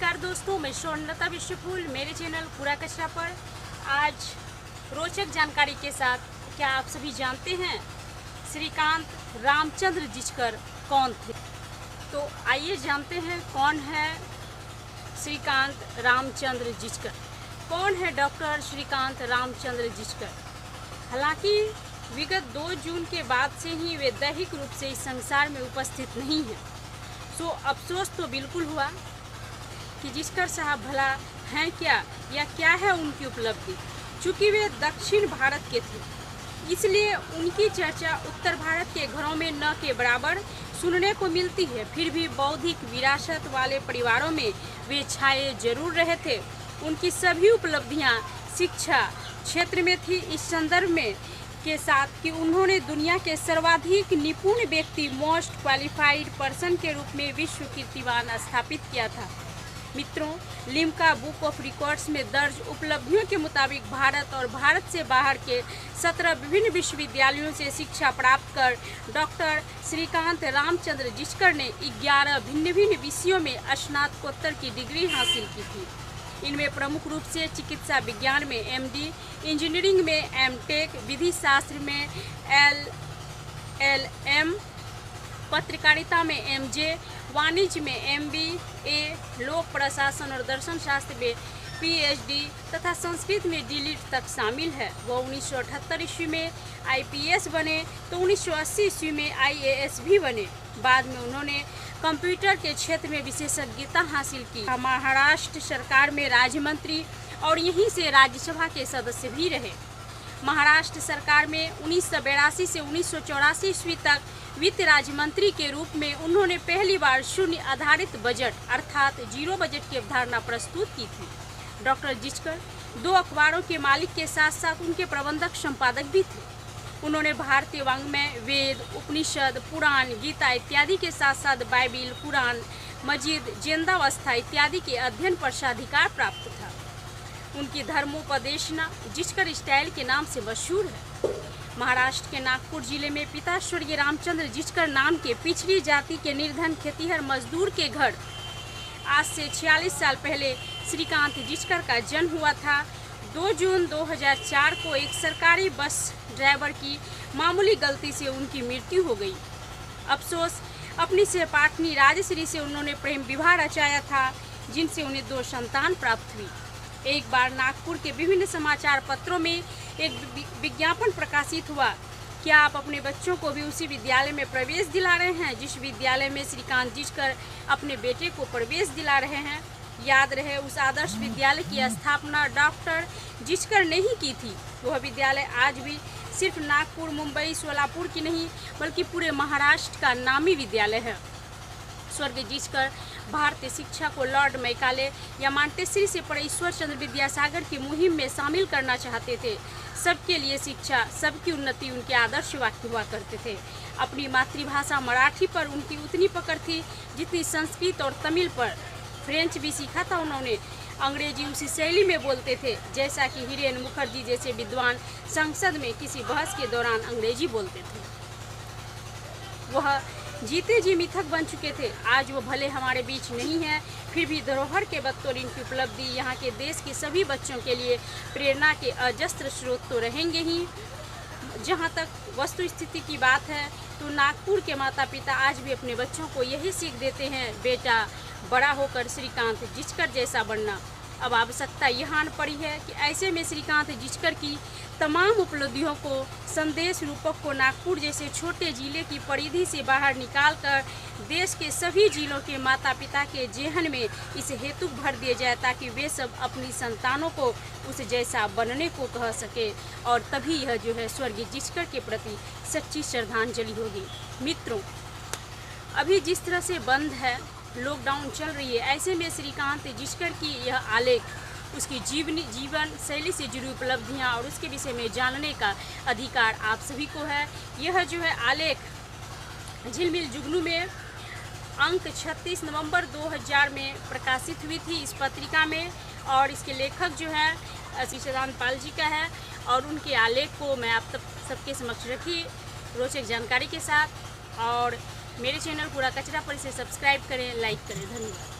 नमस्कार दोस्तों, मैं स्वर्णलता विश्वफुल मेरे चैनल कूड़ा कचरा पर आज रोचक जानकारी के साथ। क्या आप सभी जानते हैं श्रीकांत रामचंद्र जिचकर कौन थे? तो आइए जानते हैं कौन है श्रीकांत रामचंद्र जिचकर। कौन है डॉक्टर श्रीकांत रामचंद्र जिचकर? हालांकि विगत 2 जून के बाद से ही वे दैहिक रूप से इस संसार में उपस्थित नहीं हैं। सो अफसोस तो बिल्कुल हुआ कि जिचकर साहब भला हैं क्या या क्या है उनकी उपलब्धि। चूँकि वे दक्षिण भारत के थे, इसलिए उनकी चर्चा उत्तर भारत के घरों में न के बराबर सुनने को मिलती है। फिर भी बौद्धिक विरासत वाले परिवारों में वे छाए जरूर रहे थे। उनकी सभी उपलब्धियां शिक्षा क्षेत्र में थी, इस संदर्भ में के साथ कि उन्होंने दुनिया के सर्वाधिक निपुण व्यक्ति मोस्ट क्वालिफाइड पर्सन के रूप में विश्व कीर्तिमान स्थापित किया था। मित्रों, लिम्का बुक ऑफ रिकॉर्ड्स में दर्ज उपलब्धियों के मुताबिक भारत और भारत से बाहर के 17 विभिन्न विश्वविद्यालयों से शिक्षा प्राप्त कर डॉक्टर श्रीकांत रामचंद्र जिचकर ने 11 भिन्न भिन्न विषयों में स्नातकोत्तर की डिग्री हासिल की थी। इनमें प्रमुख रूप से चिकित्सा विज्ञान में MD, इंजीनियरिंग में M.Tech, विधि शास्त्र में LLM, पत्रकारिता में MJ, वाणिज्य में MBA, लोक प्रशासन और दर्शन शास्त्र में PhD तथा संस्कृत में D.Litt तक शामिल है। वो 1978 ईस्वी में IPS बने तो 1980 ईस्वी में IAS भी बने। बाद में उन्होंने कंप्यूटर के क्षेत्र में विशेषज्ञता हासिल की। महाराष्ट्र सरकार में राज्य मंत्री और यहीं से राज्यसभा के सदस्य भी रहे। महाराष्ट्र सरकार में 1982 से 1984 ईस्वी तक वित्त राज्य मंत्री के रूप में उन्होंने पहली बार शून्य आधारित बजट अर्थात जीरो बजट की अवधारणा प्रस्तुत की थी। डॉक्टर जिचकर 2 अखबारों के मालिक के साथ साथ उनके प्रबंधक संपादक भी थे। उन्होंने भारतीय वाङ्मय, वेद, उपनिषद, पुराण, गीता इत्यादि के साथ साथ बाइबिल, कुरान, मजीद, जिंदावस्था इत्यादि के अध्ययन पर साधिकार प्राप्त था। उनकी धर्मोपदेशना जिचकर स्टाइल के नाम से मशहूर है। महाराष्ट्र के नागपुर जिले में पिता स्वर्गीय रामचंद्र जिचकर नाम के पिछड़ी जाति के निर्धन खेतीहर मजदूर के घर आज से 46 साल पहले श्रीकांत जिचकर का जन्म हुआ था। 2 जून 2004 को एक सरकारी बस ड्राइवर की मामूली गलती से उनकी मृत्यु हो गई। अफसोस, अपनी सहपाठनी राजश्री से उन्होंने प्रेम विवाह रचाया था, जिनसे उन्हें 2 संतान प्राप्त हुई। एक बार नागपुर के विभिन्न समाचार पत्रों में एक विज्ञापन प्रकाशित हुआ। क्या आप अपने बच्चों को भी उसी विद्यालय में प्रवेश दिला रहे हैं जिस विद्यालय में श्रीकांत जिचकर अपने बेटे को प्रवेश दिला रहे हैं? याद रहे, उस आदर्श विद्यालय की स्थापना डॉक्टर जिचकर ने ही की थी। वह विद्यालय आज भी सिर्फ नागपुर, मुंबई, सोलापुर की नहीं बल्कि पूरे महाराष्ट्र का नामी विद्यालय है। स्वर्गीय जिचकर भारतीय शिक्षा को लॉर्ड मैकाले या मॉन्टेसरी से पढ़े ईश्वर चंद्र विद्यासागर की मुहिम में शामिल करना चाहते थे। सबके लिए शिक्षा, सबकी उन्नति उनके आदर्श वाक्य हुआ करते थे। अपनी मातृभाषा मराठी पर उनकी उतनी पकड़ थी जितनी संस्कृत और तमिल पर। फ्रेंच भी सीखा था उन्होंने। अंग्रेजी उसी शैली में बोलते थे जैसा कि हिरेन मुखर्जी जैसे विद्वान संसद में किसी बहस के दौरान अंग्रेजी बोलते थे। वह जीते जी मिथक बन चुके थे। आज वो भले हमारे बीच नहीं है, फिर भी धरोहर के बतौर इनकी उपलब्धि यहाँ के देश के सभी बच्चों के लिए प्रेरणा के अजस्त्र स्रोत तो रहेंगे ही। जहाँ तक वस्तु स्थिति की बात है तो नागपुर के माता पिता आज भी अपने बच्चों को यही सीख देते हैं, बेटा बड़ा होकर श्रीकांत जिचकर जैसा बनना। अब आवश्यकता यहाँ आन पड़ी है कि ऐसे में श्रीकांत जिचकर की तमाम उपलब्धियों को संदेश रूपक को नागपुर जैसे छोटे जिले की परिधि से बाहर निकालकर देश के सभी जिलों के माता पिता के जेहन में इस हेतु भर दिया जाए ताकि वे सब अपनी संतानों को उस जैसा बनने को कह सके। और तभी यह जो है स्वर्गीय जिचकर के प्रति सच्ची श्रद्धांजलि होगी। मित्रों, अभी जिस तरह से बंद है, लॉकडाउन चल रही है, ऐसे में श्रीकांत जिचकर की यह आलेख, उसकी जीवन शैली से जुड़ी उपलब्धियां और उसके विषय में जानने का अधिकार आप सभी को है। यह जो है आलेख झिलमिल जुगनू में अंक 36 नवंबर 2000 में प्रकाशित हुई थी इस पत्रिका में, और इसके लेखक जो है श्री सदानंद पाल जी का है। और उनके आलेख को मैं आप सबके समक्ष रखी रोचक जानकारी के साथ। और मेरे चैनल कूड़ा कचरा पर इसे सब्सक्राइब करें, लाइक करें। धन्यवाद।